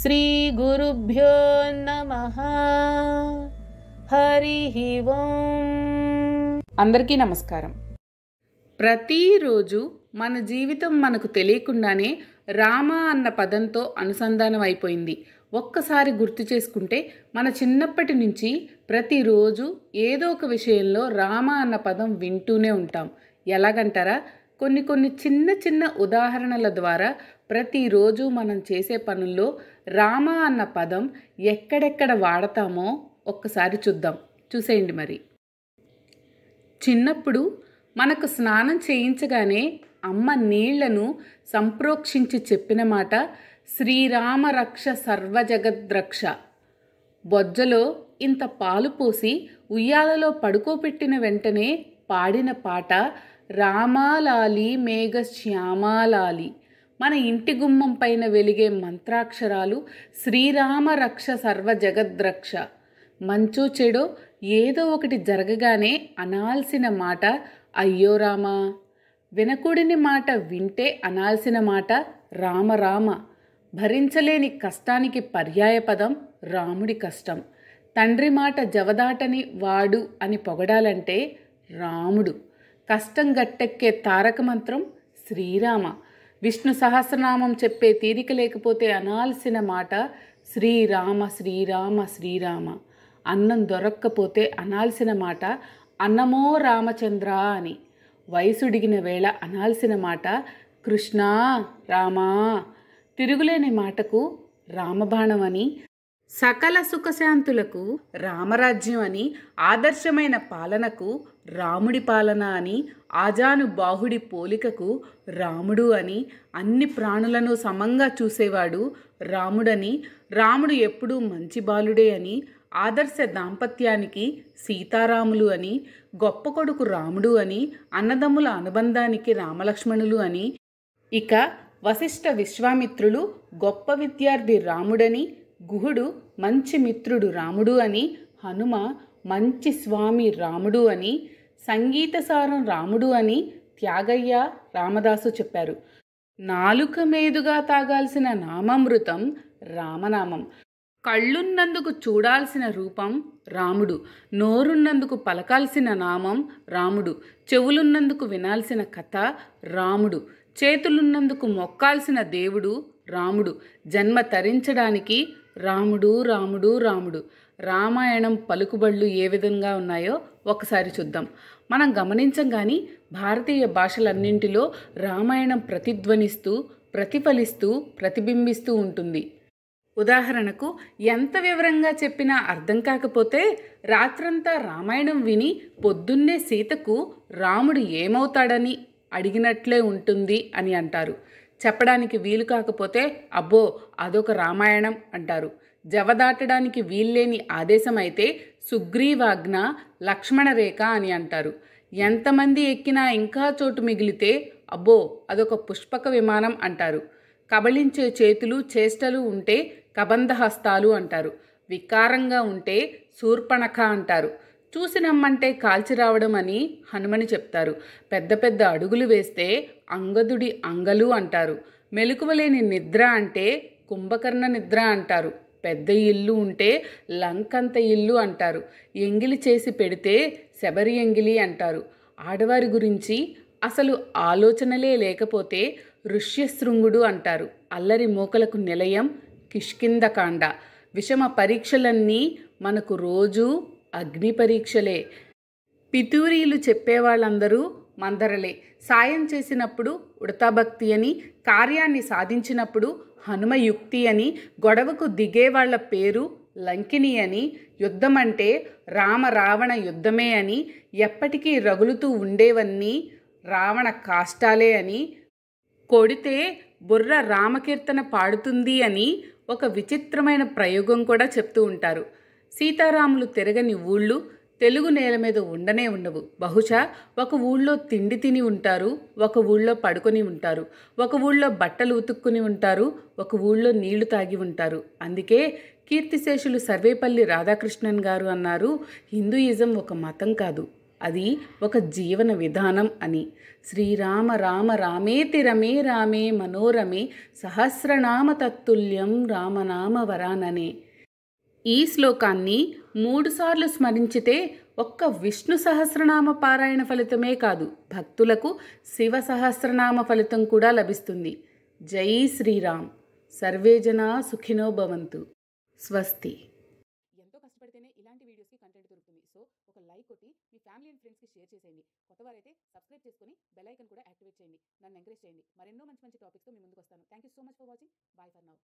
శ్రీ గురుభ్యో నమః. హరి ఓం. అందరికీ నమస్కారం. ప్రతిరోజు మన జీవితం మనకు తెలియకుండానే రామ అన్న పదంతో అనుసంధానం అయిపోయింది. ఒక్కసారి గుర్తు చేసుకుంటే మన చిన్నప్పటి నుంచి ప్రతిరోజు ఏదో ఒక విషయంలో రామ అన్న పదం వింటూనే ఉంటాం. ఎలాగంటారా? కొన్ని చిన్న చిన్న ఉదాహరణల ద్వారా ప్రతిరోజు మనం చేసే పనుల్లో రామ అన్న పదం ఎక్కడెక్కడ వాడతామో ఒక్కసారి చూసేయండి. మరి చిన్నప్పుడు మనకు స్నానం చేయించగానే అమ్మ నీళ్లను సంప్రోక్షించి చెప్పిన మాట శ్రీరామ రక్ష సర్వజగద్రక్ష. బొజ్జలో ఇంత పాలు పోసి ఉయ్యాలలో పడుకోబెట్టిన వెంటనే పాడిన పాట రామాలాలి మేఘశ్యామాలాలి. మన ఇంటి గుమ్మం పైన వెలిగే మంత్రాక్షరాలు శ్రీరామ రక్ష సర్వజగద్రక్ష. మంచో చెడో ఏదో ఒకటి జరగగానే అనాల్సిన మాట అయ్యో రామా. వినకూడని మాట వింటే అనాల్సిన మాట రామ రామ. భరించలేని కష్టానికి పర్యాయపదం రాముడి కష్టం. తండ్రి మాట జవదాటని వాడు అని పొగడాలంటే రాముడు. కష్టం గట్టెక్కే తారక మంత్రం శ్రీరామ. విష్ణు సహస్రనామం చెప్పే తీరిక లేకపోతే అనాల్సిన మాట శ్రీరామ శ్రీరామ శ్రీరామ. అన్నం దొరక్కపోతే అనాల్సిన మాట అన్నమో రామచంద్ర అని. వయసుడిగిన వేళ అనాల్సిన మాట కృష్ణ రామా. తిరుగులేని మాటకు రామబాణం అని, సకల సుఖశాంతులకు రామరాజ్యం అని, ఆదర్శమైన పాలనకు రాముడి పాలన అని, ఆజాను బాహుడి పోలికకు రాముడు అని, అన్ని ప్రాణులను సమంగా చూసేవాడు రాముడని, రాముడు ఎప్పుడూ మంచి బాలుడే అని, ఆదర్శ దాంపత్యానికి సీతారాములు అని, గొప్ప కొడుకు రాముడు అని, అన్నదమ్ముల అనుబంధానికి రామలక్ష్మణులు అని, ఇక వశిష్ఠ విశ్వామిత్రులు గొప్ప విద్యార్థి రాముడని, గుహుడు మంచి మిత్రుడు రాముడు అని, హనుమ మంచి స్వామి రాముడు అని, సంగీతసారం రాముడు అని త్యాగయ్య రామదాసు చెప్పారు. నాలుక మీదుగా తాగాల్సిన నామమృతం రామనామం. కళ్ళున్నందుకు చూడాల్సిన రూపం రాముడు. నోరున్నందుకు పలకాల్సిన నామం రాముడు. చెవులున్నందుకు వినాల్సిన కథ రాముడు. చేతులున్నందుకు మొక్కాల్సిన దేవుడు రాముడు. జన్మ తరించడానికి రాముడు రాముడు రాముడు. రామాయణం పలుకుబళ్ళు ఏ విధంగా ఉన్నాయో ఒకసారి చూద్దాం. మనం గమనించం కానీ భారతీయ భాషలన్నింటిలో రామాయణం ప్రతిధ్వనిస్తూ, ప్రతిఫలిస్తూ, ప్రతిబింబిస్తూ ఉంటుంది. ఉదాహరణకు ఎంత వివరంగా చెప్పినా అర్థం కాకపోతే రాత్రంతా రామాయణం విని పొద్దున్నే సీతకు రాముడు ఏమవుతాడని అడిగినట్లే ఉంటుంది అని అంటారు. చెప్పడానికి వీలు కాకపోతే అబ్బో అదొక రామాయణం అంటారు. జవదాటడానికి వీల్లేని ఆదేశం అయితే సుగ్రీవాజ్ఞ లక్ష్మణరేఖ అని అంటారు. ఎంతమంది ఎక్కినా ఇంకా చోటు మిగిలితే అబ్బో అదొక పుష్పక విమానం అంటారు. కబళించే చేతులు చేష్టలు ఉంటే కబంధహస్తాలు అంటారు. వికారంగా ఉంటే శూర్పణఖ అంటారు. చూసి నమ్మంటే కాల్చి రావడం అని హనుమని చెప్తారు. పెద్ద పెద్ద అడుగులు వేస్తే అంగదుడి అంగలు అంటారు. మెలకువలేని నిద్ర అంటే కుంభకర్ణ నిద్ర అంటారు. పెద్ద ఇల్లు ఉంటే లంకంత ఇల్లు అంటారు. ఎంగిలి చేసి పెడితే శబరి ఎంగిలి అంటారు. ఆడవారి గురించి అసలు ఆలోచనలే లేకపోతే ఋష్యశృంగుడు అంటారు. అల్లరి మూకలకు నిలయం కిష్కింధకాండ. విషమ పరీక్షలన్నీ మనకు రోజు అగ్ని పరీక్షలే. పితూరీలు చెప్పేవాళ్ళందరూ మందరలే. సాయం చేసినప్పుడు ఉడతాభక్తి అని, కార్యాన్ని సాధించినప్పుడు హనుమయుక్తి అని, గొడవకు దిగేవాళ్ల పేరు లంకిని అని, యుద్ధం అంటే రామ రావణ యుద్ధమే అని, ఎప్పటికీ రగులుతూ ఉండేవన్నీ రావణ కాష్టాలే అని, కొడితే బుర్ర రామకీర్తన పాడుతుంది అని ఒక విచిత్రమైన ప్రయోగం కూడా చెప్తూ ఉంటారు. సీతారాములు తిరగని ఊళ్ళు తెలుగు నేల మీద ఉండనే ఉండవు. బహుశా ఒక ఊళ్ళో తిండి తిని ఉంటారు, ఒక ఊళ్ళో పడుకొని ఉంటారు, ఒక ఊళ్ళో బట్టలు ఉతుక్కుని ఉంటారు, ఒక ఊళ్ళో నీళ్లు తాగి ఉంటారు. అందుకే కీర్తిశేషులు సర్వేపల్లి రాధాకృష్ణన్ గారు అన్నారు, హిందూయిజం ఒక మతం కాదు, అది ఒక జీవన విధానం అని. శ్రీరామ రామ రామేతి రమే రామే మనోరమే సహస్రనామ తత్తుల్యం రామనామ వరాననే. ఈ శ్లోకాన్ని 3 సార్లు స్మరించితే ఒక్క విష్ణు సహస్రనామ పారాయణ ఫలితమే కాదు, భక్తులకు శివ సహస్రనామ ఫలితం కూడా లభిస్తుంది. జై శ్రీరామ్. సర్వే జనా సుఖినో భవంతు. స్వస్తి. ఎంతో కష్టపడితేనే ఇలాంటి వీడియోస్కి కంటెంట్ దొరుకుతుంది. సో ఒక లైక్ కొట్టి మీ ఫ్యామిలీ అండ్ ఫ్రెండ్స్కి షేర్ చేసేయండి. కొత్తవారైతే సబ్స్క్రైబ్ చేసుకొని బెల్ ఐకన్ కూడా యాక్టివేట్ చేయండి. నన్ను ఎంకరేజ్ చేయండి. మరెన్నో మంచి మంచి టాపిక్స్తో మీ ముందుకు వస్తాను. Thank you so much for watching. Bye for now.